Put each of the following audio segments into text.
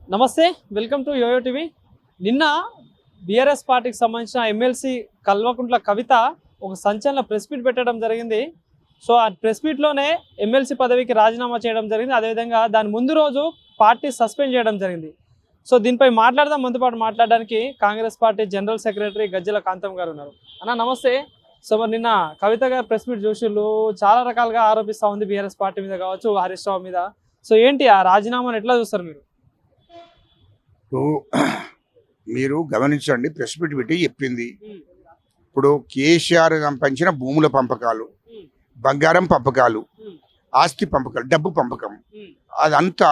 నమస్తే, welcome to yo-yo TV. నిన్న BRS పార్టీకి సంబంధించిన ఎమ్మెల్సీ కల్వకుంట్ల కవిత ఒక సంచలన ప్రెస్ మీట్ పెట్టడం జరిగింది. సో ఆ ప్రెస్ మీట్లోనే ఎమ్మెల్సీ పదవికి రాజీనామా చేయడం జరిగింది. అదేవిధంగా దాని ముందు రోజు పార్టీ సస్పెండ్ చేయడం జరిగింది. సో దీనిపై మాట్లాడదాం. ముందు పాటు మాట్లాడడానికి కాంగ్రెస్ పార్టీ జనరల్ సెక్రటరీ గజ్జల కాంతం గారు ఉన్నారు. అన్న నమస్తే. సో మరి నిన్న కవిత గారు ప్రెస్ మీట్ చూసిళ్ళు చాలా రకాలుగా ఆరోపిస్తూ ఉంది బీఆర్ఎస్ పార్టీ మీద కావచ్చు, హరీష్ రావు మీద. సో ఏంటి ఆ రాజీనామాను ఎట్లా చూస్తారు మీరు? మీరు గమనించండి, ప్రెస్ మీట్ పెట్టి చెప్పింది. ఇప్పుడు కేసీఆర్ సంపాదించిన భూముల పంపకాలు, బంగారం పంపకాలు, ఆస్తి పంపకాలు, డబ్బు పంపకం, అదంతా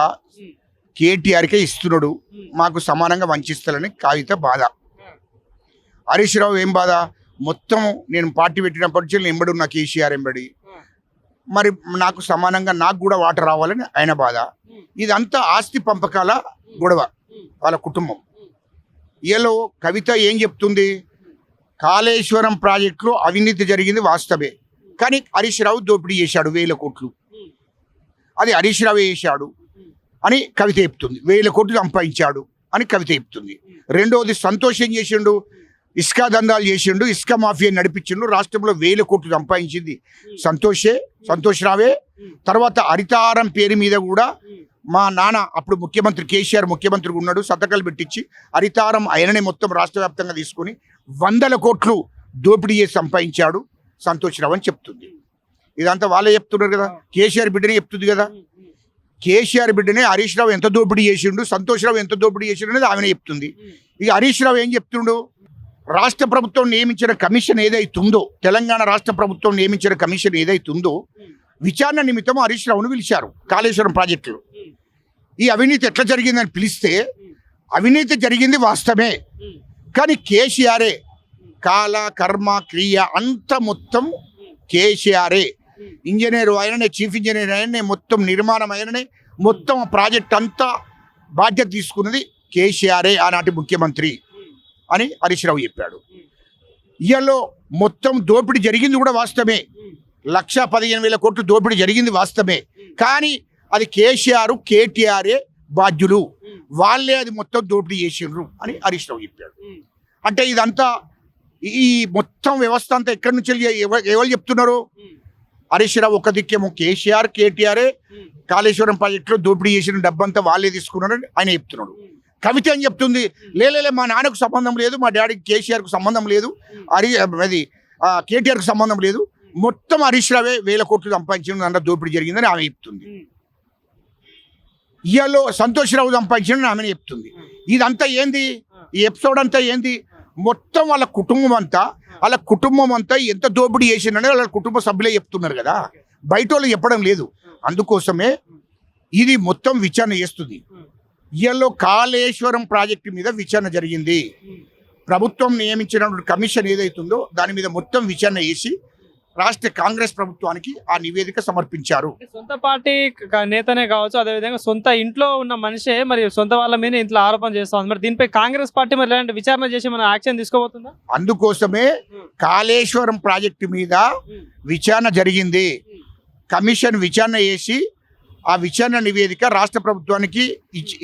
కేటీఆర్కే ఇస్తున్నాడు, మాకు సమానంగా వంచిస్తారని కవిత బాధ. హరీష్ రావు ఏం బాధ? మొత్తం నేను పార్టీ పెట్టినప్పటి నుంచి ఎంబడి ఉన్న కేసీఆర్ ఎంబడి, మరి నాకు సమానంగా నాకు కూడా వాటర్ రావాలని ఆయన బాధ. ఇదంతా ఆస్తి పంపకాల గొడవ వాళ్ళ కుటుంబం. ఈలో కవిత ఏం చెప్తుంది? కాళేశ్వరం ప్రాజెక్టులో అవినీతి జరిగింది వాస్తవే, కానీ హరీష్ రావు దోపిడీ చేశాడు 1000 కోట్లు, అది హరీష్ రావు చేశాడు అని కవిత చెప్తుంది. 1000 కోట్లు సంపాదించాడు అని కవిత చెప్తుంది. రెండవది సంతోష్ ఏం చేసిండు? ఇసుక దందాలు చేసిండు, ఇసుక మాఫియా నడిపించిండు, రాష్ట్రంలో 1000 కోట్లు సంపాదించింది సంతోష్ రావే. తర్వాత హరితారం పేరు మీద కూడా మా నాన్న అప్పుడు ముఖ్యమంత్రి కేసీఆర్ ముఖ్యమంత్రిగా ఉన్నాడు, సంతకాలు పెట్టించి హరితారం ఆయననే మొత్తం రాష్ట్ర వ్యాప్తంగా తీసుకొని 100 కోట్లు దోపిడీ చేసి సంపాదించాడు సంతోష్ రావు అని చెప్తుంది. ఇదంతా వాళ్ళే చెప్తున్నారు కదా, కేసీఆర్ బిడ్డనే చెప్తుంది కదా. కేసీఆర్ బిడ్డనే హరీష్ రావు ఎంత దోపిడీ చేసిండు, సంతోష్ రావు ఎంత దోపిడీ చేసిండు అనేది ఆమెనే చెప్తుంది. ఇక హరీష్ రావు ఏం చెప్తుండు? రాష్ట్ర ప్రభుత్వం నియమించిన కమిషన్ ఏదైతుందో, తెలంగాణ రాష్ట్ర ప్రభుత్వం నియమించిన కమిషన్ ఏదైతుందో విచారణ నిమిత్తం హరీష్ రావును పిలిచారు కాళేశ్వరం ప్రాజెక్టులో. ఈ అవినీతి ఎట్లా జరిగిందని పిలిస్తే అవినీతి జరిగింది వాస్తవమే, కానీ కేసీఆరే కాల కర్మ క్రియ అంత మొత్తం కేసీఆరే. ఇంజనీర్ ఆయననే, చీఫ్ ఇంజనీర్ ఆయననే, మొత్తం నిర్మాణం ఆయననే, మొత్తం ప్రాజెక్ట్ అంతా బాధ్యత తీసుకున్నది కేసీఆరే ఆనాటి ముఖ్యమంత్రి అని హరీష్ రావు చెప్పాడు. ఇయ్యలో మొత్తం దోపిడీ జరిగింది కూడా వాస్తవమే, 1,15,000 కోట్లు దోపిడీ జరిగింది వాస్తవమే, కానీ అది కేసీఆర్ కేటీఆర్ఏ బాధ్యులు, వాళ్ళే అది మొత్తం దోపిడీ చేసిండ్రు అని హరీష్ రావు చెప్పాడు. అంటే ఇదంతా ఈ మొత్తం వ్యవస్థ అంతా ఎక్కడి నుంచి ఎవరు చెప్తున్నారు? హరీష్ రావు ఒక దిక్కేమో కేసీఆర్ కేటీఆర్ఏ కాళేశ్వరం ప్రాజెక్టులో దోపిడీ చేసిన డబ్బంతా వాళ్ళే తీసుకున్నారని ఆయన చెప్తున్నాడు. కవిత ఏం చెప్తుంది? లేలే మా నాన్నకు సంబంధం లేదు, మా డాడీకి కేసీఆర్కు సంబంధం లేదు, అది కేటీఆర్కు సంబంధం లేదు, మొత్తం హరీష్ రావే 1000 కోట్లు సంపాదించిన దాంట్లో దోపిడీ జరిగిందని ఆమె చెప్తుంది. ఇయాలో సంతోష్ రావు సంపాదించిన ఆమెను చెప్తుంది. ఇదంతా ఏంది? ఈ ఎపిసోడ్ అంతా ఏంది? మొత్తం వాళ్ళ కుటుంబం అంతా ఎంత దోపిడీ చేసిందని వాళ్ళ కుటుంబ సభ్యులే చెప్తున్నారు కదా, బయట వాళ్ళు చెప్పడం లేదు. అందుకోసమే ఇది మొత్తం విచారణ చేస్తుంది. ఇయాలో కాళేశ్వరం ప్రాజెక్టు మీద విచారణ జరిగింది. ప్రభుత్వం నియమించిన కమిషన్ ఏదైతుందో దాని మీద మొత్తం విచారణ చేసి రాష్ట్ర కాంగ్రెస్ ప్రభుత్వానికి ఆ నివేదిక సమర్పించారు. సొంత పార్టీ నేతనే కావచ్చు, అదేవిధంగా సొంత ఇంట్లో ఉన్న మనిషే మరి సొంత వాళ్ళ మీద ఇంట్లో ఆరోపణ చేస్తా ఉంది. మరి దీనిపై కాంగ్రెస్ పార్టీ మరి ఇలాంటి విచారణ చేసి మన యాక్షన్ తీసుకోబోతుందా? అందుకోసమే కాళేశ్వరం ప్రాజెక్టు మీద విచారణ జరిగింది. కమిషన్ విచారణ చేసి ఆ విచారణ నివేదిక రాష్ట్ర ప్రభుత్వానికి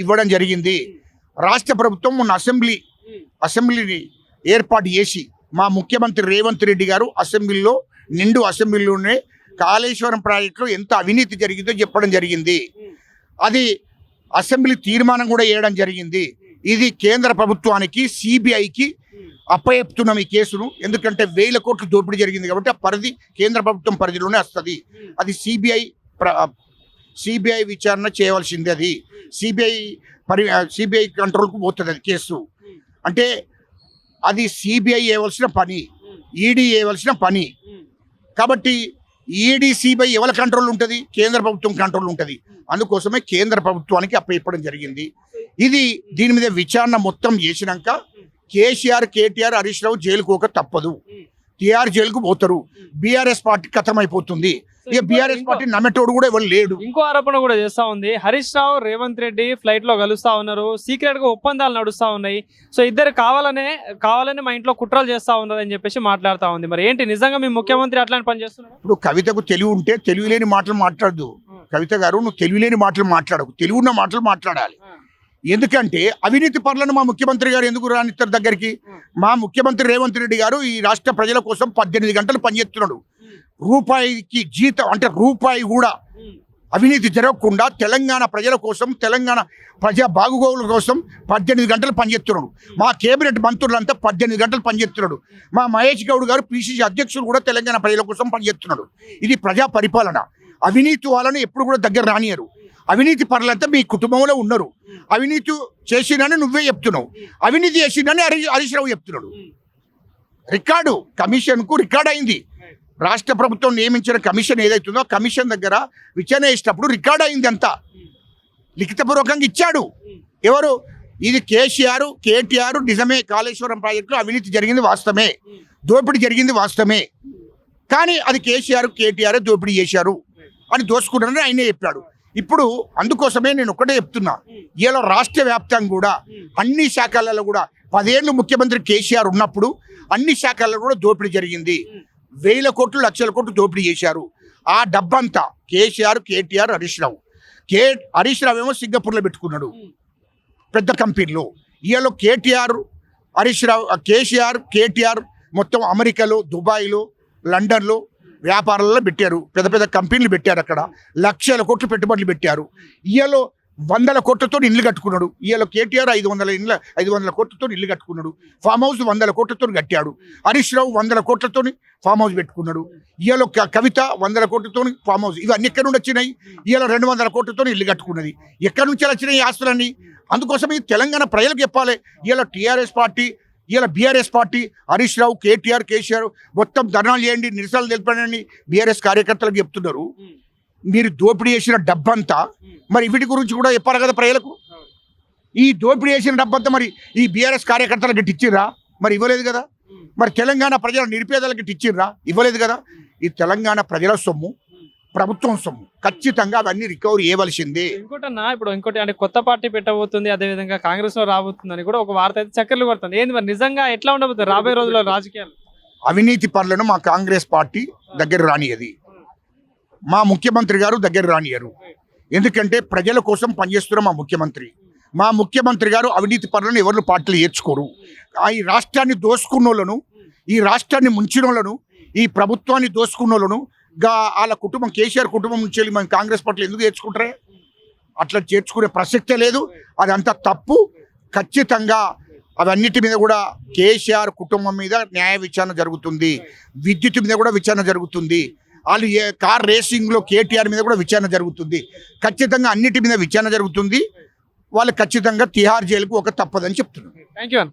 ఇవ్వడం జరిగింది. రాష్ట్ర ప్రభుత్వం మొన్న అసెంబ్లీని ఏర్పాటు చేసి మా ముఖ్యమంత్రి రేవంత్ రెడ్డి గారు అసెంబ్లీలోనే కాళేశ్వరం ప్రాజెక్టులో ఎంత అవినీతి జరిగిందో చెప్పడం జరిగింది. అది అసెంబ్లీ తీర్మానం కూడా చేయడం జరిగింది. ఇది కేంద్ర ప్రభుత్వానికి సిబిఐకి అప్పచెప్తున్నాం ఈ కేసును. ఎందుకంటే 1000 కోట్లు దోపిడీ జరిగింది కాబట్టి ఆ పరిధి కేంద్ర ప్రభుత్వం పరిధిలోనే వస్తుంది. అది సిబిఐ విచారణ చేయవలసింది. అది సిబిఐ కంట్రోల్కు పోతుంది అది కేసు. అంటే అది సిబిఐ చేయవలసిన పని, ఈడీ చేయవలసిన పని. కాబట్టి ఈడీ సిబిఐ ఎవరి కంట్రోల్ ఉంటుంది? కేంద్ర ప్రభుత్వం కంట్రోల్ ఉంటుంది. అందుకోసమే కేంద్ర ప్రభుత్వానికి అప్పచెప్పడం జరిగింది. దీని మీద విచారణ మొత్తం చేసినాక కేసీఆర్ కేటీఆర్ హరీష్ రావు జైలుకు పోక తప్పదు, టీఆర్ జైలుకు పోతారు, బీఆర్ఎస్ పార్టీ ఖతమైపోతుంది. ఇక బీఆర్ఎస్ పార్టీ నమ్మేటోడు కూడా ఎవరు లేడు. ఇంకో ఆరోపణ కూడా చేస్తా ఉంది, హరీష్ రావు రేవంత్ రెడ్డి ఫ్లైట్ లో కలుస్తా ఉన్నారు, సీక్రెట్ గా ఒప్పందాలు నడుస్తా ఉన్నాయి, సో ఇద్దరు కావాలనే మా ఇంట్లో కుట్రలు చేస్తా ఉన్నారు అని చెప్పేసి మాట్లాడుతా ఉంది. మరి ఏంటి నిజంగా మీ ముఖ్యమంత్రి అట్లాంటి పని చేస్తున్నారు? ఇప్పుడు కవితకు తెలివి ఉంటే తెలివి లేని మాటలు మాట్లాడదు. కవిత గారు, నువ్వు తెలివి లేని మాటలు మాట్లాడకు, తెలివి ఉన్న మాటలు మాట్లాడాలి. ఎందుకంటే అవినీతి పరులను మా ముఖ్యమంత్రి గారు ఎందుకు రానిస్తారు దగ్గరికి? మా ముఖ్యమంత్రి రేవంత్ రెడ్డి గారు ఈ రాష్ట్ర ప్రజల కోసం 18 గంటలు పనిచేస్తున్నాడు. రూపాయికి జీతం అంటే రూపాయి కూడా అవినీతి జరగకుండా తెలంగాణ ప్రజల కోసం, తెలంగాణ ప్రజా బాగోగుల కోసం 18 గంటలు పనిచేస్తున్నాడు. మా కేబినెట్ మంత్రులంతా 18 గంటలు పనిచేస్తున్నాడు. మా మహేష్ గౌడ్ గారు పిసిసి అధ్యక్షుడు కూడా తెలంగాణ ప్రజల కోసం పనిచేస్తున్నాడు. ఇది ప్రజా పరిపాలన. అవినీతి వాళ్ళని ఎప్పుడు కూడా దగ్గర రానియరు. అవినీతి పరులంతా మీ కుటుంబంలో ఉన్నారు. అవినీతి చేసినని నువ్వే చెప్తున్నావు, అవినీతి చేసినని హరీష్ రావు చెప్తున్నాడు. రికార్డు కమిషన్కు రికార్డ్ అయింది. రాష్ట్ర ప్రభుత్వం నియమించిన కమిషన్ ఏదైతుందో కమిషన్ దగ్గర విచారణ చేసేటప్పుడు రికార్డ్ అయింది. అంతా లిఖితపూర్వకంగా ఇచ్చాడు. ఎవరు? ఇది కేసీఆర్ కేటీఆర్ నిజమే, కాళేశ్వరం ప్రాజెక్టులో అవినీతి జరిగింది వాస్తవమే, దోపిడీ జరిగింది వాస్తవమే, కానీ అది కేసీఆర్ కేటీఆర్ దోపిడీ చేశారు అని దోసుకున్నారని ఆయనే చెప్పాడు. ఇప్పుడు అందుకోసమే నేను ఒకటే చెప్తున్నా, ఇలా రాష్ట్ర వ్యాప్తంగా కూడా అన్ని శాఖలలో కూడా 10 ఏళ్ళు ముఖ్యమంత్రి కేసీఆర్ ఉన్నప్పుడు అన్ని శాఖలలో కూడా దోపిడీ జరిగింది. 1000 కోట్లు 1,00,000 కోట్లు దోపిడీ చేశారు. ఆ డబ్బంతా కేసీఆర్ కేటీఆర్ హరీష్ రావు. హరీష్ రావు ఏమో సింగపూర్లో పెట్టుకున్నాడు పెద్ద కంపెనీలో. ఇవాళ కేసీఆర్ కేటీఆర్ మొత్తం అమెరికాలో, దుబాయ్లో, లండన్లో వ్యాపారాల్లో పెట్టారు. పెద్ద పెద్ద కంపెనీలు పెట్టారు. అక్కడ 1,00,000 కోట్లు పెట్టుబడులు పెట్టారు. ఇవాళ 100 కోట్లతో ఇల్లు కట్టుకున్నాడు. ఇవాళ కేటీఆర్ 500 కోట్లతో ఇల్లు కట్టుకున్నాడు. ఫామ్ హౌస్ 100 కోట్లతో కట్టాడు. హరీష్ రావు 100 కోట్లతో ఫామ్ హౌస్ పెట్టుకున్నాడు. ఇవాళ కవిత 100 కోట్లతో ఫామ్ హౌస్. ఇవన్నీ ఎక్కడి నుండి వచ్చినాయి? ఇవాళ 200 కోట్లతో ఇల్లు కట్టుకున్నది. ఎక్కడి నుంచి వచ్చినాయి ఈ ఆస్తులన్నీ? అందుకోసం ఈ తెలంగాణ ప్రజలకు చెప్పాలి. ఇవాళ టీఆర్ఎస్ పార్టీ, ఇలా బీఆర్ఎస్ పార్టీ, హరీష్ రావు కేటీఆర్ కేసీఆర్ మొత్తం ధర్నాలు చేయండి, నిరసనలు తెలిపండి బీఆర్ఎస్ కార్యకర్తలకు చెప్తున్నారు. మీరు దోపిడీ చేసిన డబ్బంతా మరి వీటి గురించి కూడా చెప్పాలి కదా ప్రజలకు. ఈ దోపిడీ చేసిన డబ్బంతా మరి ఈ బీఆర్ఎస్ కార్యకర్తలకు ఇచ్చిర్రా? మరి ఇవ్వలేదు కదా. మరి తెలంగాణ ప్రజల నిరుపేదలకు ఇచ్చిర్రా? ఇవ్వలేదు కదా. ఈ తెలంగాణ ప్రజల సొమ్ము, ప్రభుత్వం సొమ్ము, ఖచ్చితంగా అవన్నీ రికవరీ చేయవలసిందే. ఇంకోటన్నా, ఇప్పుడు ఇంకోటి అంటే కొత్త పార్టీ పెట్టబోతుంది, అదేవిధంగా కాంగ్రెస్ లో రాబోతుందని కూడా ఒక వార్త అయితే చక్కర్లు కొడుతుంది. ఏంది మరి నిజంగా ఎట్లా ఉండబోతుంది రాబోయే రోజుల్లో రాజకీయాలు? అవినీతి పరులను మా కాంగ్రెస్ పార్టీ దగ్గర రానియది, మా ముఖ్యమంత్రి గారు దగ్గర రానియరు. ఎందుకంటే ప్రజల కోసం పనిచేస్తున్న మా ముఖ్యమంత్రి గారు అవినీతి పరులను ఎవరు పార్టీలు ఏర్చుకోరు. ఈ రాష్ట్రాన్ని దోసుకున్నోళ్ళను, ఈ రాష్ట్రాన్ని ముంచినోళ్ళను, ఈ ప్రభుత్వాన్ని దోసుకున్నోళ్ళను వాళ్ళ కుటుంబం, కేసీఆర్ కుటుంబం నుంచి వెళ్ళి మనం కాంగ్రెస్ పార్టీలు ఎందుకు చేర్చుకుంటారే? అట్లా చేర్చుకునే ప్రసక్తే లేదు. అదంతా తప్పు. ఖచ్చితంగా అవన్నిటి మీద కూడా కేసీఆర్ కుటుంబం మీద న్యాయ విచారణ జరుగుతుంది. విద్యుత్ మీద కూడా విచారణ జరుగుతుంది. వాళ్ళు కార్ రేసింగ్లో కేటీఆర్ మీద కూడా విచారణ జరుగుతుంది. ఖచ్చితంగా అన్నిటి మీద విచారణ జరుగుతుంది. వాళ్ళు ఖచ్చితంగా తిహార్ జైలుకు ఒక తప్పదని చెప్తున్నారు. Thank you.